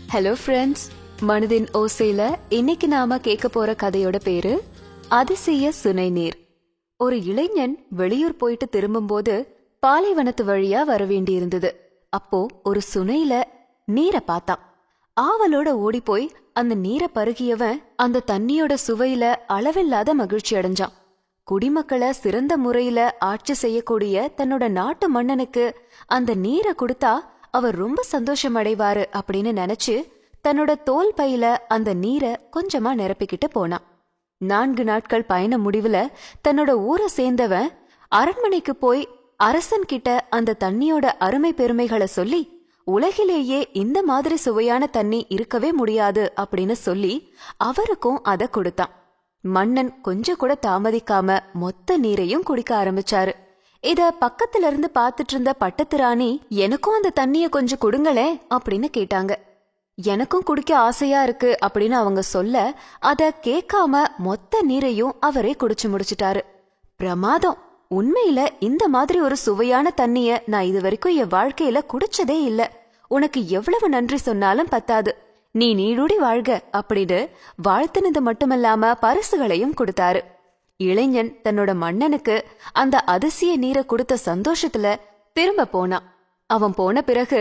Hello friends, மனதின் ஓசையில இன்னைக்கு நாம கேட்க போற கதையோட பேரு அதிசய சுனை நீர். ஒரு இளைஞன் வெளியூர் போயிட்டு திரும்பும்போது பாலைவனத்து வழியா வர வேண்டி இருந்தது. அப்போ ஒரு சுனையில நீரை பார்த்தான். ஆவலோட ஓடி போய் அந்த நீரை பருகியவன் அந்த தண்ணியோட சுவையில அளவில்லாத மகிழ்ச்சி அடைஞ்சான். குடிமக்களை சிறந்த முறையில ஆட்சி செய்யக்கூடிய தன்னோட நாட்டு மன்னனுக்கு அந்த நீரை கொடுத்தா அவர் ரொம்ப சந்தோஷம் அடைவாரு அப்படின்னு நினைச்சு தன்னோட தோல் பையில அந்த நீரை கொஞ்சமா நிரப்பிக்கிட்டு போனான். 4 நாட்கள் பயண முடிவுல தன்னோட ஊரை சேர்ந்தவன் அரண்மனைக்கு போய் அரசன் கிட்ட அந்த தண்ணியோட அருமை பெருமைகளை சொல்லி, உலகிலேயே இந்த மாதிரி சுவையான தண்ணி இருக்கவே முடியாது அப்படின்னு சொல்லி அவருக்கும் அதை கொடுத்தான். மன்னன் கொஞ்சம் கூட தாமதிக்காம மொத்த நீரையும் குடிக்க ஆரம்பிச்சாரு. இத பக்கத்துல இருந்து பாத்துட்டு இருந்த பட்டத்து ராணி, எனக்கும் அந்த தண்ணிய கொஞ்சம் கொடுங்களே அப்படின்னு கேட்டாங்க. எனக்கும் குடிக்க ஆசையா இருக்கு அப்படின்னு அவங்க சொல்ல, அத கேட்காம மொத்த நீரையும் அவரே குடிச்சு முடிச்சிட்டாரு. பிரமாதம்! உண்மையில இந்த மாதிரி ஒரு சுவையான தண்ணிய நான் இது வரைக்கும் என் வாழ்க்கையில குடிச்சதே இல்ல. உனக்கு எவ்வளவு நன்றி சொன்னாலும் பத்தாது. நீ நீடூடி வாழ்க அப்படின்னு வாழ்த்தினது மட்டுமல்லாம பரிசுகளையும் கொடுத்தாரு. இளைஞன் தன்னோட மன்னனுக்கு அந்த அதிசய நீரை கொடுத்த சந்தோஷத்துல திரும்ப போனான். அவன் போன பிறகு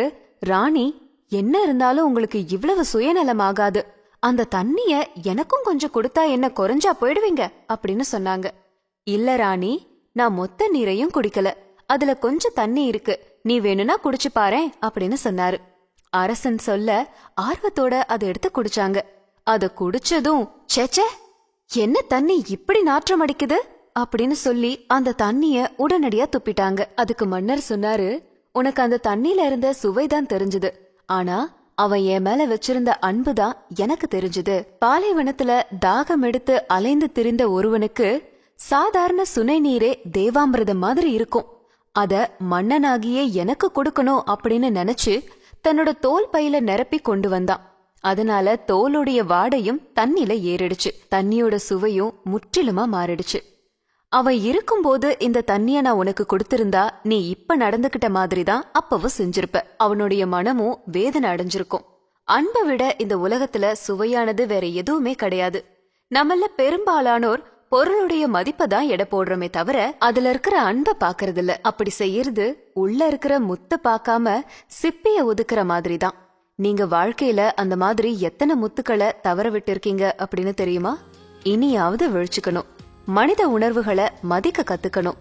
ராணி, என்ன இருந்தாலும் உங்களுக்கு இவ்வளவு சுயநலம் ஆகாது. அந்த தண்ணிய எனக்கும் கொஞ்சம் கொடுத்தா என்ன குறைஞ்சா போயிடுவீங்க அப்படின்னு சொன்னாங்க. இல்ல ராணி, நான் மொத்த நீரையும் குடிக்கல, அதுல கொஞ்சம் தண்ணி இருக்கு, நீ வேணும்னா குடிச்சு பாரேன் அப்படின்னு சொன்னாரு. அரசன் சொல்ல ஆர்வத்தோட அதை எடுத்து குடிச்சாங்க. அத குடிச்சதும், சேச்சே, என்ன தண்ணி இப்படி நாற்றம் அடிக்குது அப்படின்னு சொல்லி அந்த தண்ணிய உடனடியா துப்பிட்டாங்க. அதுக்கு மன்னர் சொன்னாரு, உனக்கு அந்த தண்ணில இருந்த சுவைதான் தெரிஞ்சது, ஆனா அவன் என் மேல வச்சிருந்த அன்புதான் எனக்கு தெரிஞ்சது. பாலைவனத்துல தாகம் எடுத்து அலைந்து திரிந்த ஒருவனுக்கு சாதாரண சுனை நீரே தேவாமிர்தம் மாதிரி இருக்கும். அத மன்னனாகியே எனக்கு கொடுக்கணும் அப்படின்னு நினைச்சு தன்னோட தோல் பையில நிரப்பி கொண்டு வந்தான். அதனால தோலுடைய வாடையும் தண்ணில ஏறிடுச்சு. தண்ணியோட சுவையும் முற்றிலுமா மாறிடுச்சு. அவன் இருக்கும்போது இந்த தண்ணிய நான் உனக்கு கொடுத்திருந்தா நீ இப்ப நடந்துகிட்ட மாதிரிதான் அப்பவும் செஞ்சிருப்ப. அவனுடைய மனமும் வேதனை அடைஞ்சிருக்கும். அன்பை விட இந்த உலகத்துல சுவையானது வேற எதுவுமே கிடையாது. நம்மள பெரும்பாலானோர் பொருளுடைய மதிப்பை தான் எடை போடுறோமே தவிர அதுல இருக்கிற அன்பை பாக்குறது இல்ல. அப்படி செய்யறது உள்ள இருக்கிற முத்தை பாக்காம சிப்பிய ஒதுக்குற மாதிரிதான். நீங்க வாழ்க்கையில அந்த மாதிரி எத்தனை முத்துக்களை தவற விட்டு இருக்கீங்க அப்படின்னு தெரியுமா? இனியாவது விழிச்சுக்கணும். மனித உணர்வுகளை மதிக்க கத்துக்கணும்.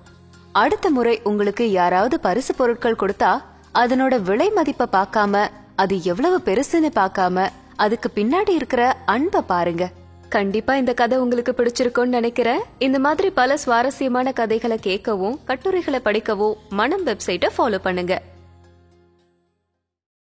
அடுத்த முறை உங்களுக்கு யாராவது பரிசு பொருட்கள் கொடுத்தா அதனோட விலை மதிப்பை பார்க்காம, அது எவ்வளவு பெருசுன்னு பார்க்காம, அதுக்கு பின்னாடி இருக்கிற அன்பை பாருங்க. கண்டிப்பா இந்த கதை உங்களுக்கு பிடிச்சிருக்கும்னு நினைக்கிறேன். இந்த மாதிரி பல சுவாரஸ்யமான கதைகளை கேட்கவும் கட்டுரைகளை படிக்கவும் மனம் வெப்சைட்டை ஃபாலோ பண்ணுங்க.